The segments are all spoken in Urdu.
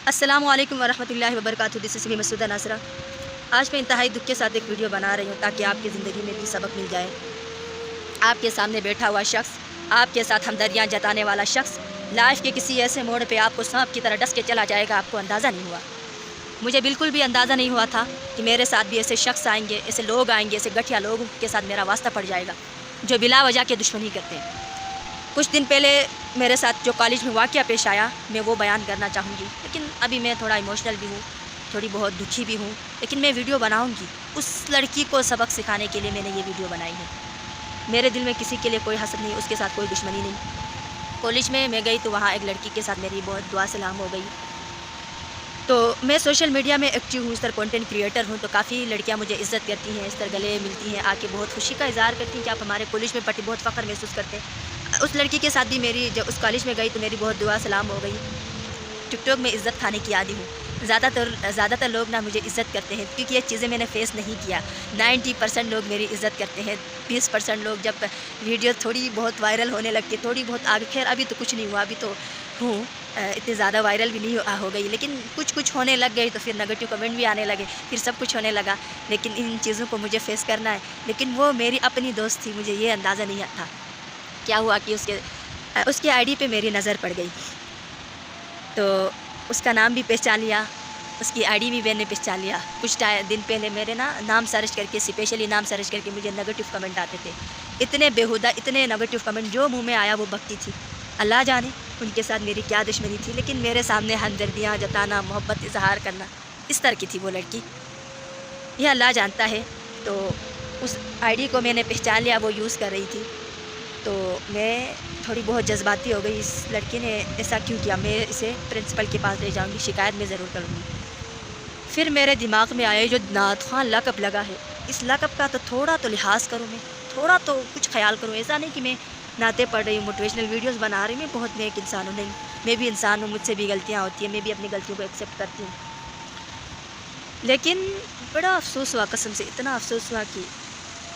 السلام علیکم ورحمۃ اللہ وبرکاتہ۔ دس از می مسعودہ ناصرہ۔ آج میں انتہائی دکھ کے ساتھ ایک ویڈیو بنا رہی ہوں تاکہ آپ کی زندگی میں بھی سبق مل جائے۔ آپ کے سامنے بیٹھا ہوا شخص، آپ کے ساتھ ہمدردیاں جتانے والا شخص لائف کے کسی ایسے موڑ پہ آپ کو سانپ کی طرح ڈس کے چلا جائے گا، آپ کو اندازہ نہیں ہوا۔ مجھے بالکل بھی اندازہ نہیں ہوا تھا کہ میرے ساتھ بھی ایسے شخص آئیں گے، ایسے لوگ آئیں گے، ایسے گٹھیا لوگوں کے ساتھ میرا واسطہ پڑ جائے گا جو بلا وجہ کے دشمنی کرتے ہیں۔ کچھ دن پہلے میرے ساتھ جو کالج میں واقعہ پیش آیا میں وہ بیان کرنا چاہوں گی، لیکن ابھی میں تھوڑا ایموشنل بھی ہوں، تھوڑی بہت دکھی بھی ہوں، لیکن میں ویڈیو بناؤں گی۔ اس لڑکی کو سبق سکھانے کے لیے میں نے یہ ویڈیو بنائی ہے۔ میرے دل میں کسی کے لیے کوئی حسد نہیں، اس کے ساتھ کوئی دشمنی نہیں۔ کالج میں گئی تو وہاں ایک لڑکی کے ساتھ میری بہت دعا سلام ہو گئی۔ تو میں سوشل میڈیا میں ایکٹیو ہوں، اس طرح کنٹینٹ کریٹر ہوں، تو کافی لڑکیاں مجھے عزت کرتی ہیں، اس طرح گلے ملتی ہیں، آ کے بہت خوشی کا اظہار کرتی ہیں کہ آپ ہمارے کالج میں پڑھی، بہت فخر محسوس کرتے ہیں۔ اس لڑکی کے ساتھ بھی میری جب اس کالج میں گئی تو میری بہت دعا سلام ہو گئی۔ ٹک ٹاک میں عزت کھانے کی عادی ہوں۔ زیادہ تر لوگ مجھے عزت کرتے ہیں کیونکہ یہ چیزیں میں نے فیس نہیں کیا۔ 90% لوگ میری عزت کرتے ہیں، 20% لوگ جب ویڈیو تھوڑی بہت وائرل ہونے لگتی، تھوڑی بہت آگے، خیر ابھی تو کچھ نہیں ہوا، ابھی تو ہوں اتنے زیادہ وائرل بھی نہیں ہو گئی، لیکن کچھ ہونے لگ گئی تو پھر نگیٹو کمنٹ بھی آنے لگے، پھر سب کچھ ہونے لگا، لیکن ان چیزوں کو مجھے فیس کرنا ہے۔ لیکن وہ میری اپنی دوست تھی، مجھے یہ اندازہ نہیں تھا۔ کیا ہوا کہ اس کے آئی ڈی پہ میری نظر پڑ گئی، تو اس کا نام بھی پہچان لیا، اس کی آئی ڈی بھی میں نے پہچان لیا۔ کچھ دن پہلے میرے نام سرچ کر کے، اسپیشلی نام سرچ کر کے مجھے نگیٹو کمنٹ آتے تھے، اتنے بیہودہ، اتنے نگیٹو کمنٹ، جو منہ میں آیا وہ بکتی تھی۔ اللہ جانے ان کے ساتھ میری کیا دشمنی تھی، لیکن میرے سامنے ہمدردیاں جتانا، محبت اظہار کرنا، اس طرح کی تھی وہ لڑکی، یہ اللہ جانتا ہے۔ تو اس آئی ڈی کو میں نے پہچان لیا، وہ یوز کر رہی تھی، تو میں تھوڑی بہت جذباتی ہو گئی۔ اس لڑکی نے ایسا کیوں کیا، میں اسے پرنسپل کے پاس لے جاؤں گی، شکایت میں ضرور کروں گی۔ پھر میرے دماغ میں آیا جو نعت خواں لقب لگا ہے، اس لقب کا تو تھوڑا تو لحاظ کروں، میں تھوڑا تو کچھ خیال کروں۔ ایسا نہیں کہ میں نعتیں پڑھ رہی ہوں، موٹیویشنل ویڈیوز بنا رہی ہوں، میں بہت نیک انسان ہوں، نہیں، میں بھی انسان ہوں، مجھ سے بھی غلطیاں ہوتی ہیں، میں بھی اپنی غلطیوں کو ایکسیپٹ کرتی ہوں۔ لیکن بڑا افسوس ہوا، قسم سے اتنا افسوس ہوا کہ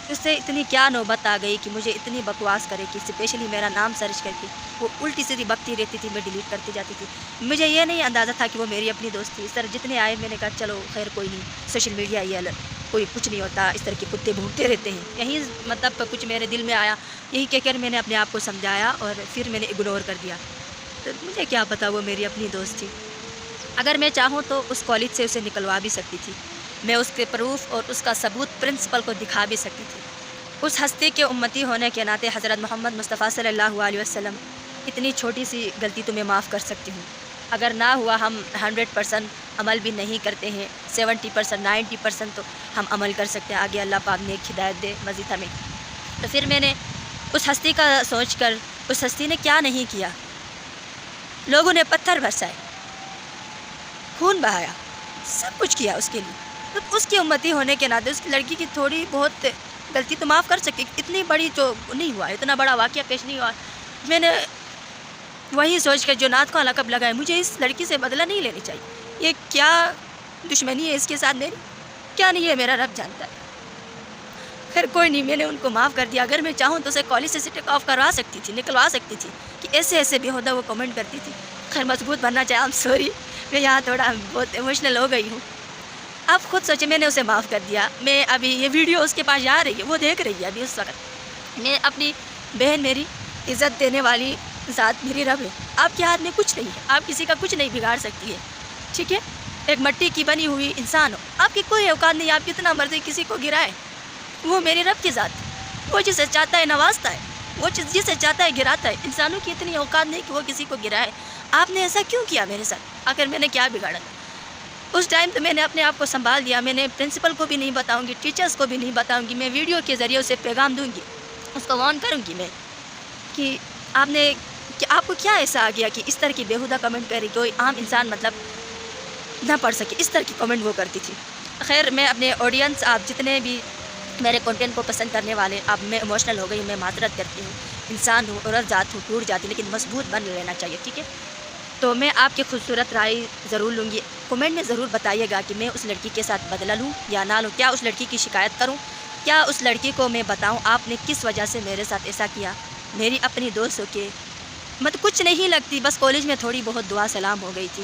اس سے اتنی کیا نوبت آ گئی کہ مجھے اتنی بکواس کرے کہ اسپیشلی میرا نام سرچ کر کے وہ الٹی سیدھی بکتی رہتی تھی، میں ڈیلیٹ کرتی جاتی تھی۔ مجھے یہ نہیں اندازہ تھا کہ وہ میری اپنی دوست تھی۔ اس طرح جتنے آئے میں نے کہا چلو خیر کوئی نہیں، سوشل میڈیا یہ کوئی کچھ نہیں ہوتا، اس طرح کے کتے بھونکتے رہتے ہیں، یہی مطلب کچھ میرے دل میں آیا، یہی کہہ کر میں نے اپنے آپ کو سمجھایا اور پھر میں نے اگنور کر دیا۔ تو مجھے کیا پتا وہ میری اپنی دوست تھی، اگر میں چاہوں تو اس کالج سے اسے نکلوا بھی سکتی تھی، میں اس کے پروف اور اس کا ثبوت پرنسپل کو دکھا بھی سکتی تھی۔ اس ہستی کے امتی ہونے کے ناطے حضرت محمد مصطفیٰ صلی اللہ علیہ وسلم اتنی چھوٹی سی غلطی تو میں معاف کر سکتی ہوں۔ اگر نہ ہوا، ہم 100% عمل بھی نہیں کرتے ہیں، 70% 90% تو ہم عمل کر سکتے ہیں، آگے اللہ پاک نیک ہدایت دے مزید ہمیں۔ تو پھر میں نے اس ہستی کا سوچ کر، اس ہستی نے کیا نہیں کیا، لوگوں نے پتھر برسائے، خون بہایا، سب کچھ کیا اس کے لیے، تو اس کی امتی ہونے کے ناطے اس لڑکی کی تھوڑی بہت غلطی تو معاف کر سکتی، اتنی بڑی جو نہیں ہوا، اتنا بڑا واقعہ پیش نہیں ہوا۔ میں نے وہی سوچ کر جو نعت خواں لقب لگا ہے، مجھے اس لڑکی سے بدلہ نہیں لینی چاہیے، یہ کیا دشمنی ہے اس کے ساتھ میری، کیا نہیں ہے، میرا رب جانتا ہے۔ خیر کوئی نہیں، میں نے ان کو معاف کر دیا۔ اگر میں چاہوں تو اسے کالج سے ٹیک آف کروا سکتی تھی، نکلوا سکتی تھی کہ ایسے بیہودہ وہ کمنٹ کرتی تھی۔ خیر مضبوط بننا چاہے، I'm sorry، میں یہاں تھوڑا بہت ایموشنل ہو گئی ہوں۔ آپ خود سوچیں، میں نے اسے معاف کر دیا، میں ابھی یہ ویڈیو اس کے پاس جا رہی ہے، وہ دیکھ رہی ہے ابھی اس وقت۔ میں اپنی بہن، میری عزت دینے والی ذات میری رب ہے، آپ کے ہاتھ میں کچھ نہیں ہے، آپ کسی کا کچھ نہیں بگاڑ سکتی ہے، ٹھیک ہے؟ ایک مٹی کی بنی ہوئی انسان ہو، آپ کی کوئی اوقات نہیں، آپ کتنا مرضی کسی کو گرائے، وہ میری رب کی ذات ہے، وہ جسے چاہتا ہے نوازتا ہے، وہ جسے چاہتا ہے گراتا ہے۔ انسانوں کی اتنی اوقات نہیں کہ وہ کسی کو گرائے۔ آپ نے ایسا کیوں کیا میرے ساتھ، آخر میں نے کیا بگاڑا تھا؟ اس ٹائم تو میں نے اپنے آپ کو سنبھال دیا، میں نے پرنسپل کو بھی نہیں بتاؤں گی، ٹیچرز کو بھی نہیں بتاؤں گی، میں ویڈیو کے ذریعے اسے پیغام دوں گی، اس کو وارن کروں گی میں کہ آپ کو کیا ایسا آ گیا کہ اس طرح کی بیہودہ کمنٹ کر رہی، کوئی عام انسان مطلب نہ پڑھ سکے، اس طرح کی کمنٹ وہ کرتی تھی۔ خیر میں اپنے آڈینس، آپ جتنے بھی میرے کنٹینٹ کو پسند کرنے والے، اب میں ایموشنل ہو گئی، میں معذرت کرتی ہوں، انسان ہوں، عورت ذات ہوں، ٹوٹ جاتی، لیکن مضبوط بن لینا چاہیے، ٹھیک ہے؟ تو میں آپ کی خوبصورت رائے ضرور لوں گی، کمنٹ میں ضرور بتائیے گا کہ میں اس لڑکی کے ساتھ بدلہ لوں یا نہ لوں، کیا اس لڑکی کی شکایت کروں، کیا اس لڑکی کو میں بتاؤں آپ نے کس وجہ سے میرے ساتھ ایسا کیا۔ میری اپنی دوست ہو کے مطلب کچھ نہیں لگتی، بس کالج میں تھوڑی بہت دعا سلام ہو گئی تھی،